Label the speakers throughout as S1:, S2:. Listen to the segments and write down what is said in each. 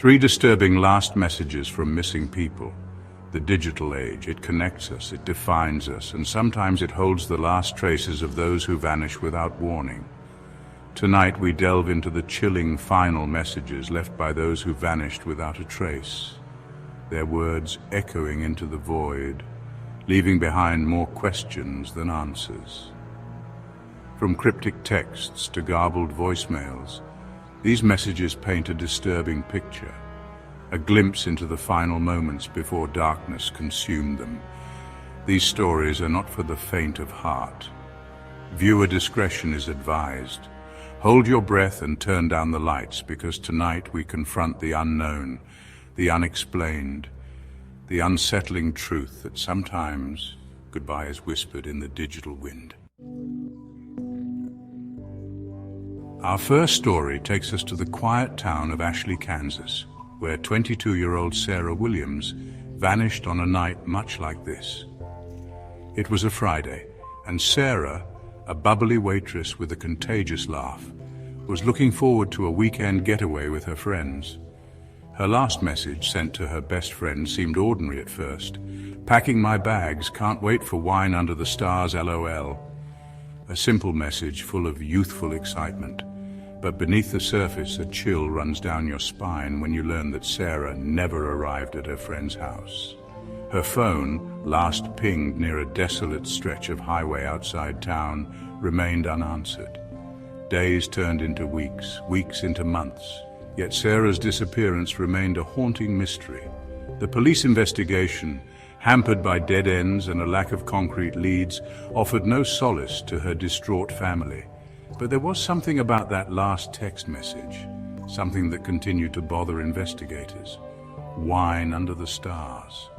S1: Three disturbing last messages from missing people. The digital age, it connects us, it defines us, and sometimes it holds the last traces of those who vanish without warning. Tonight we delve into the chilling final messages left by those who vanished without a trace, their words echoing into the void, leaving behind more questions than answers. From cryptic texts to garbled voicemails, these messages paint a disturbing picture, a glimpse into the final moments before darkness consumed them. These stories are not for the faint of heart. Viewer discretion is advised. Hold your breath and turn down the lights, because tonight we confront the unknown, the unexplained, the unsettling truth that sometimes goodbye is whispered in the digital wind. Our first story takes us to the quiet town of Ashley, Kansas, where 22-year-old Sarah Williams vanished on a night much like this. It was a Friday, and Sarah, a bubbly waitress with a contagious laugh, was looking forward to a weekend getaway with her friends. Her last message, sent to her best friend, seemed ordinary at first. "Packing my bags, can't wait for wine under the stars, LOL." A simple message full of youthful excitement. But beneath the surface, a chill runs down your spine when you learn that Sarah never arrived at her friend's house. Her phone, last pinged near a desolate stretch of highway outside town, remained unanswered. Days turned into weeks, weeks into months, yet Sarah's disappearance remained a haunting mystery. The police investigation, hampered by dead ends and a lack of concrete leads, offered no solace to her distraught family. But there was something about that last text message, something that continued to bother investigators. Wine under the stars.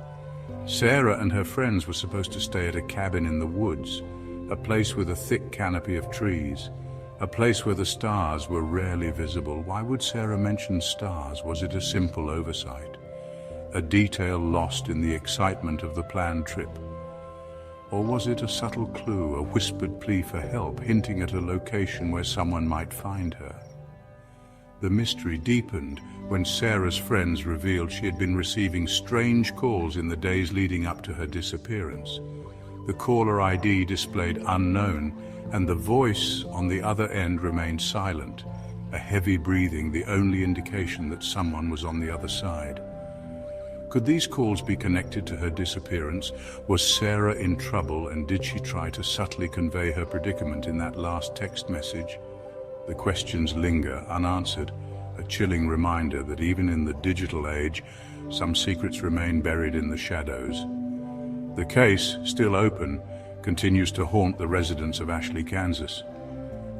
S1: Sarah and her friends were supposed to stay at a cabin in the woods, a place with a thick canopy of trees, a place where the stars were rarely visible. Why would Sarah mention stars? Was it a simple oversight? A detail lost in the excitement of the planned trip? Or was it a subtle clue, a whispered plea for help, hinting at a location where someone might find her? The mystery deepened when Sarah's friends revealed she had been receiving strange calls in the days leading up to her disappearance. The caller ID displayed unknown, and the voice on the other end remained silent, a heavy breathing the only indication that someone was on the other side. Could these calls be connected to her disappearance? Was Sarah in trouble, and did she try to subtly convey her predicament in that last text message? The questions linger unanswered, a chilling reminder that even in the digital age, some secrets remain buried in the shadows. The case, still open, continues to haunt the residents of Ashley, Kansas.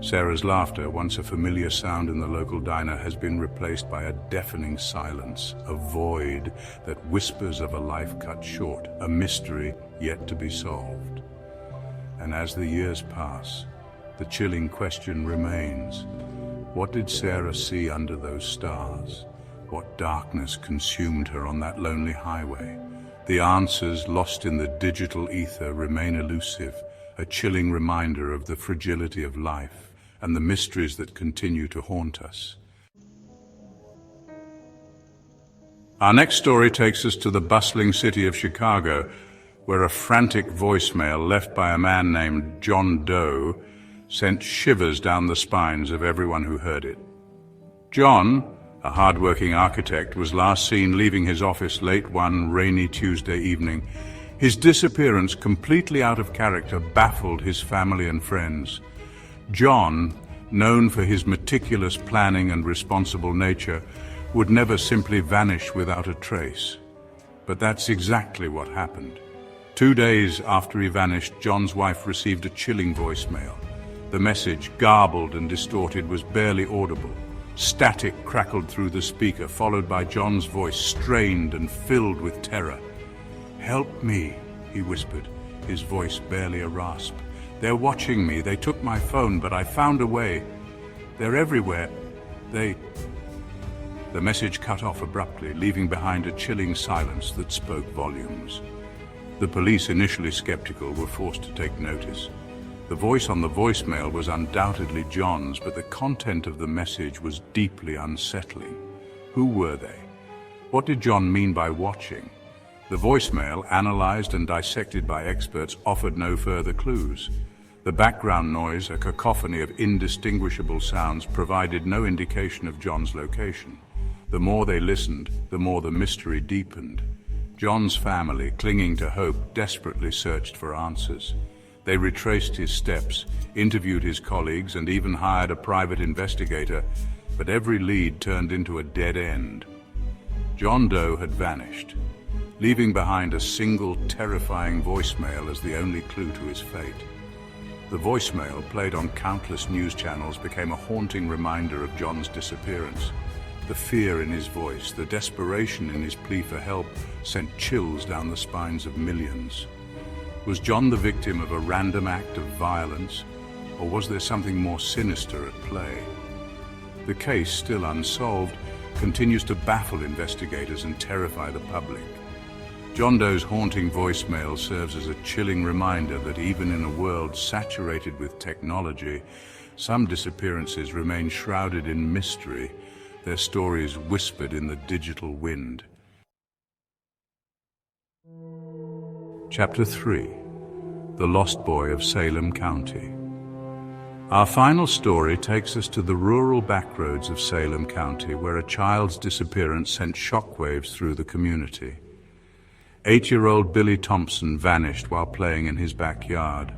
S1: Sarah's laughter, once a familiar sound in the local diner, has been replaced by a deafening silence, a void that whispers of a life cut short, a mystery yet to be solved. And as the years pass, the chilling question remains: what did Sarah see under those stars? What darkness consumed her on that lonely highway? The answers, lost in the digital ether, remain elusive, a chilling reminder of the fragility of life and the mysteries that continue to haunt us. Our next story takes us to the bustling city of Chicago, where a frantic voicemail left by a man named John Doe sent shivers down the spines of everyone who heard it. John, a hard-working architect, was last seen leaving his office late one rainy Tuesday evening. His disappearance, completely out of character, baffled his family and friends. John, known for his meticulous planning and responsible nature, would never simply vanish without a trace. But that's exactly what happened. 2 days after he vanished, John's wife received a chilling voicemail. The message, garbled and distorted, was barely audible. Static crackled through the speaker, followed by John's voice, strained and filled with terror. "Help me," he whispered, his voice barely a rasp. "They're watching me. They took my phone, but I found a way. They're everywhere. The message cut off abruptly, leaving behind a chilling silence that spoke volumes. The police, initially skeptical, were forced to take notice. The voice on the voicemail was undoubtedly John's, but the content of the message was deeply unsettling. Who were they? What did John mean by watching? The voicemail, analyzed and dissected by experts, offered no further clues. The background noise, a cacophony of indistinguishable sounds, provided no indication of John's location. The more they listened, the more the mystery deepened. John's family, clinging to hope, desperately searched for answers. They retraced his steps, interviewed his colleagues, and even hired a private investigator, but every lead turned into a dead end. John Doe had vanished, leaving behind a single terrifying voicemail as the only clue to his fate. The voicemail, played on countless news channels, became a haunting reminder of John's disappearance. The fear in his voice, the desperation in his plea for help, sent chills down the spines of millions. Was John the victim of a random act of violence, or was there something more sinister at play? The case, still unsolved, continues to baffle investigators and terrify the public. John Doe's haunting voicemail serves as a chilling reminder that even in a world saturated with technology, some disappearances remain shrouded in mystery, their stories whispered in the digital wind. Chapter 3: The Lost Boy of Salem County. Our final story takes us to the rural backroads of Salem County, where a child's disappearance sent shockwaves through the community. 8-year-old Billy Thompson vanished while playing in his backyard,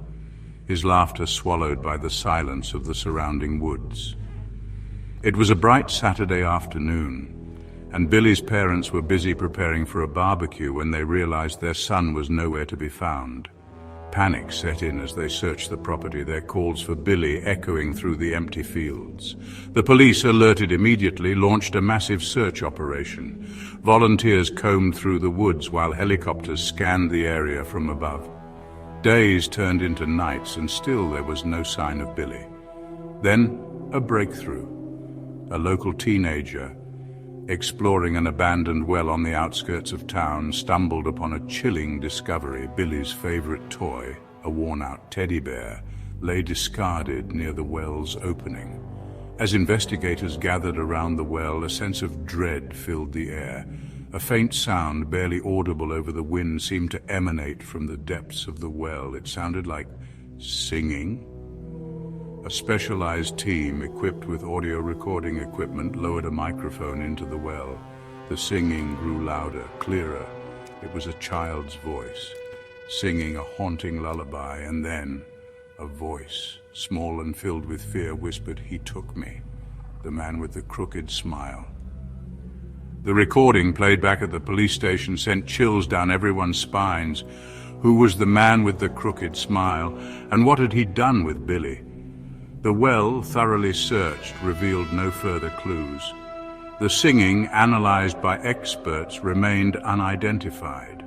S1: his laughter swallowed by the silence of the surrounding woods. It was a bright Saturday afternoon, and Billy's parents were busy preparing for a barbecue when they realized their son was nowhere to be found. Panic set in as they searched the property, their calls for Billy echoing through the empty fields. The police, alerted immediately, launched a massive search operation. Volunteers combed through the woods while helicopters scanned the area from above. Days turned into nights, and still there was no sign of Billy. Then, a breakthrough. A local teenager, exploring an abandoned well on the outskirts of town, stumbled upon a chilling discovery. Billy's favorite toy, a worn-out teddy bear, lay discarded near the well's opening. As investigators gathered around the well, a sense of dread filled the air. A faint sound, barely audible over the wind, seemed to emanate from the depths of the well. It sounded like singing. A specialized team equipped with audio recording equipment lowered a microphone into the well. The singing grew louder, clearer. It was a child's voice, singing a haunting lullaby, and then a voice, small and filled with fear, whispered, "He took me," the man with the crooked smile. The recording, played back at the police station, sent chills down everyone's spines. Who was the man with the crooked smile, and what had he done with Billy? The well, thoroughly searched, revealed no further clues. The singing, analyzed by experts, remained unidentified.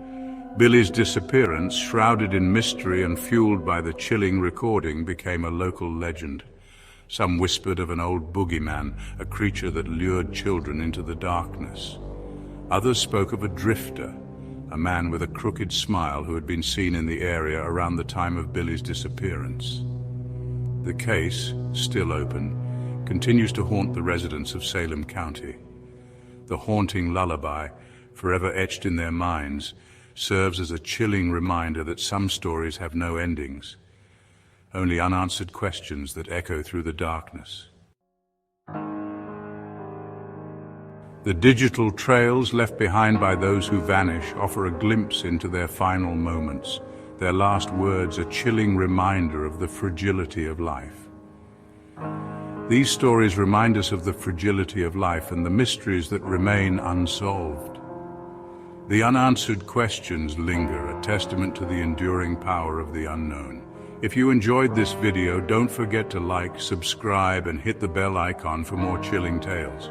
S1: Billy's disappearance, shrouded in mystery and fueled by the chilling recording, became a local legend. Some whispered of an old boogeyman, a creature that lured children into the darkness. Others spoke of a drifter, a man with a crooked smile who had been seen in the area around the time of Billy's disappearance. The case, still open, continues to haunt the residents of Salem County. The haunting lullaby, forever etched in their minds, serves as a chilling reminder that some stories have no endings, only unanswered questions that echo through the darkness. The digital trails left behind by those who vanish offer a glimpse into their final moments, their last words a chilling reminder of the fragility of life. These stories remind us of the fragility of life and the mysteries that remain unsolved. The unanswered questions linger, a testament to the enduring power of the unknown. If you enjoyed this video, don't forget to like, subscribe, and hit the bell icon for more chilling tales.